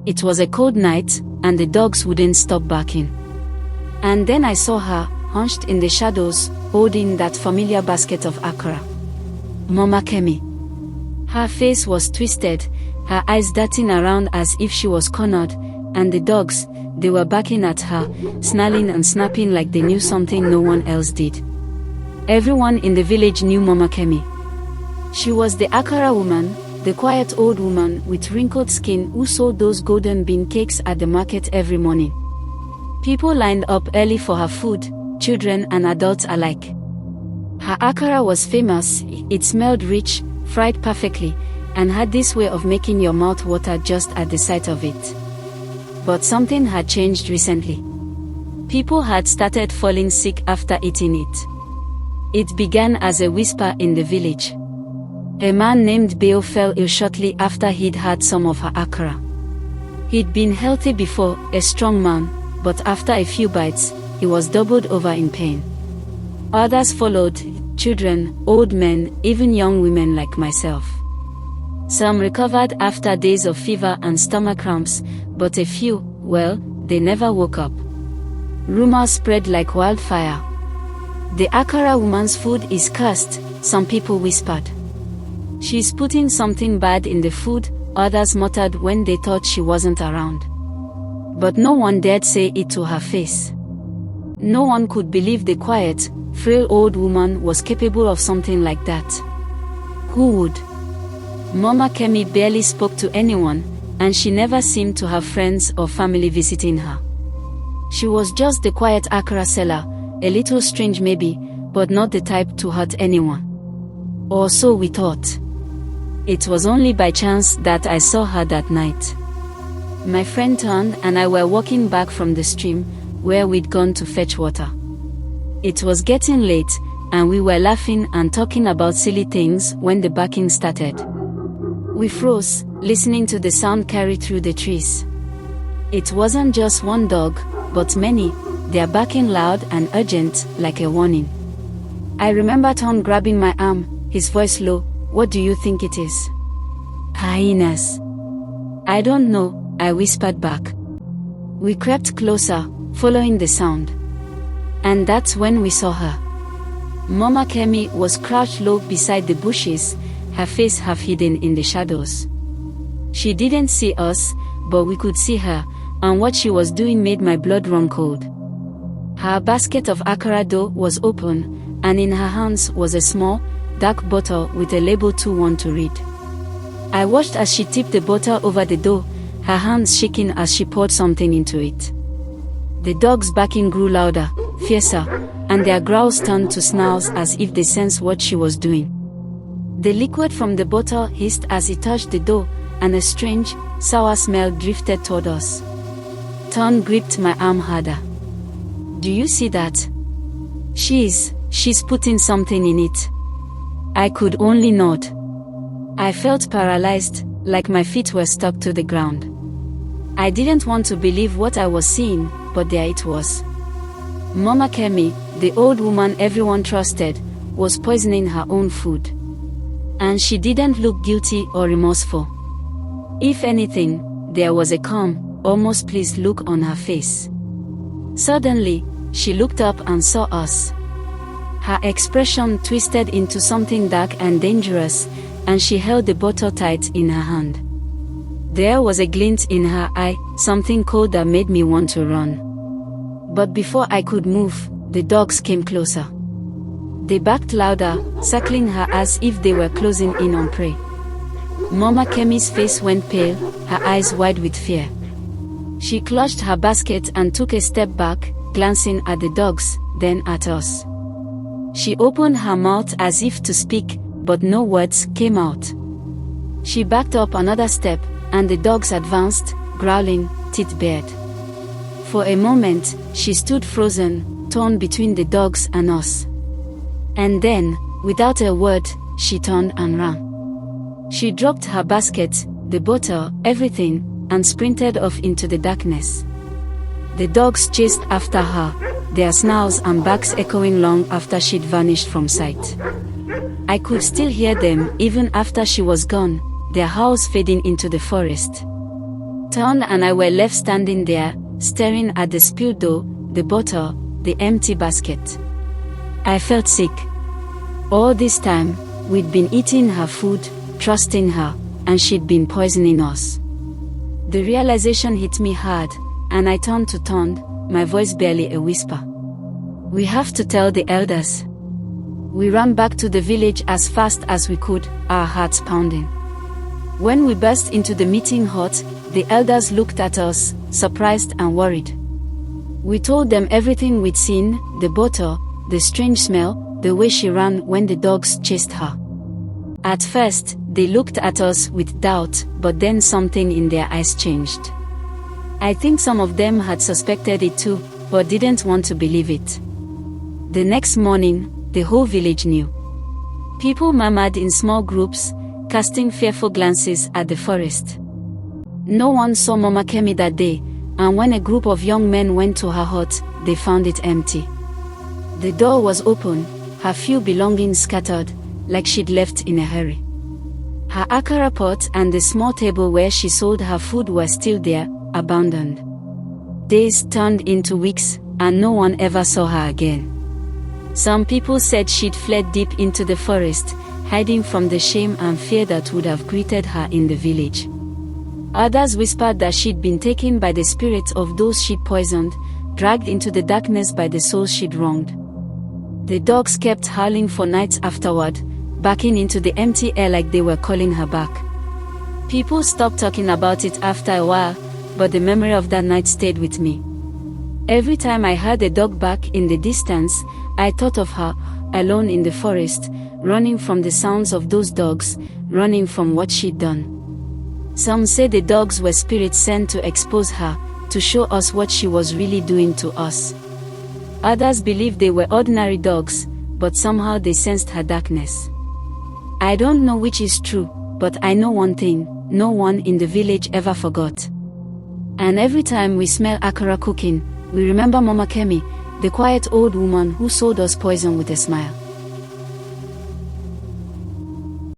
It was a cold night, and the dogs wouldn't stop barking. And then I saw her, hunched in the shadows, holding that familiar basket of Akara. Mama Kemi. Her face was twisted, her eyes darting around as if she was cornered, and the dogs, they were barking at her, snarling and snapping like they knew something no one else did. Everyone in the village knew Mama Kemi. She was the Akara woman, the quiet old woman with wrinkled skin who sold those golden bean cakes at the market every morning. People lined up early for her food, children and adults alike. Her Akara was famous, it smelled rich, fried perfectly, and had this way of making your mouth water just at the sight of it. But something had changed recently. People had started falling sick after eating it. It began as a whisper in the village. A man named Beo fell ill shortly after he'd had some of her Akara. He'd been healthy before, a strong man, but after a few bites, he was doubled over in pain. Others followed, children, old men, even young women like myself. Some recovered after days of fever and stomach cramps, but a few, well, they never woke up. Rumors spread like wildfire. The Akara woman's food is cursed, some people whispered. She's putting something bad in the food, others muttered when they thought she wasn't around. But no one dared say it to her face. No one could believe the quiet, frail old woman was capable of something like that. Who would? Mama Kemi barely spoke to anyone, and she never seemed to have friends or family visiting her. She was just the quiet Akara seller, a little strange maybe, but not the type to hurt anyone. Or so we thought. It was only by chance that I saw her that night. My friend turned and I were walking back from the stream, where we'd gone to fetch water. It was getting late, and we were laughing and talking about silly things when the barking started. We froze, listening to the sound carry through the trees. It wasn't just one dog, but many, their barking loud and urgent, like a warning. I remember Tom grabbing my arm, his voice low. What do you think it is? Hyenas. I don't know, I whispered back. We crept closer, following the sound. And that's when we saw her. Mama Kemi was crouched low beside the bushes, her face half hidden in the shadows. She didn't see us, but we could see her, and what she was doing made my blood run cold. Her basket of Akara dough was open, and in her hands was a small, dark bottle with a label too worn to read. I watched as she tipped the bottle over the dough, her hands shaking as she poured something into it. The dogs' barking grew louder, fiercer, and their growls turned to snarls as if they sensed what she was doing. The liquid from the bottle hissed as it touched the dough, and a strange, sour smell drifted toward us. Ton gripped my arm harder. Do you see that? She's putting something in it. I could only nod. I felt paralyzed, like my feet were stuck to the ground. I didn't want to believe what I was seeing, but there it was. Mama Kemi, the old woman everyone trusted, was poisoning her own food. And she didn't look guilty or remorseful. If anything, there was a calm, almost pleased look on her face. Suddenly, she looked up and saw us. Her expression twisted into something dark and dangerous, and she held the bottle tight in her hand. There was a glint in her eye, something cold that made me want to run. But before I could move, the dogs came closer. They barked louder, circling her as if they were closing in on prey. Mama Kemi's face went pale, her eyes wide with fear. She clutched her basket and took a step back, glancing at the dogs, then at us. She opened her mouth as if to speak, but no words came out. She backed up another step, and the dogs advanced, growling, teeth bared. For a moment, she stood frozen, torn between the dogs and us. And then, without a word, she turned and ran. She dropped her basket, the bottle, everything, and sprinted off into the darkness. The dogs chased after her, their snarls and barks echoing long after she'd vanished from sight. I could still hear them even after she was gone, their howls fading into the forest. turned and I were left standing there, staring at the spilled dough, the butter, the empty basket. I felt sick. All this time, we'd been eating her food, trusting her, and she'd been poisoning us. The realization hit me hard, and I turned to Tond, my voice barely a whisper. We have to tell the elders. We ran back to the village as fast as we could, our hearts pounding. When we burst into the meeting hut, the elders looked at us, surprised and worried. We told them everything we'd seen, the butter, the strange smell, the way she ran when the dogs chased her. At first, they looked at us with doubt, but then something in their eyes changed. I think some of them had suspected it too, but didn't want to believe it. The next morning, the whole village knew. People murmured in small groups, casting fearful glances at the forest. No one saw Mama Kemi that day, and when a group of young men went to her hut, they found it empty. The door was open, her few belongings scattered, like she'd left in a hurry. Her Akara pot and the small table where she sold her food were still there, abandoned. Days turned into weeks, and no one ever saw her again. Some people said she'd fled deep into the forest, hiding from the shame and fear that would have greeted her in the village. Others whispered that she'd been taken by the spirits of those she'd poisoned, dragged into the darkness by the souls she'd wronged. The dogs kept howling for nights afterward, backing into the empty air like they were calling her back. People stopped talking about it after a while, but the memory of that night stayed with me. Every time I heard a dog bark in the distance, I thought of her, alone in the forest, running from the sounds of those dogs, running from what she'd done. Some say the dogs were spirits sent to expose her, to show us what she was really doing to us. Others believed they were ordinary dogs, but somehow they sensed her darkness. I don't know which is true, but I know one thing, no one in the village ever forgot. And every time we smell Akara cooking, we remember Mama Kemi, the quiet old woman who sold us poison with a smile.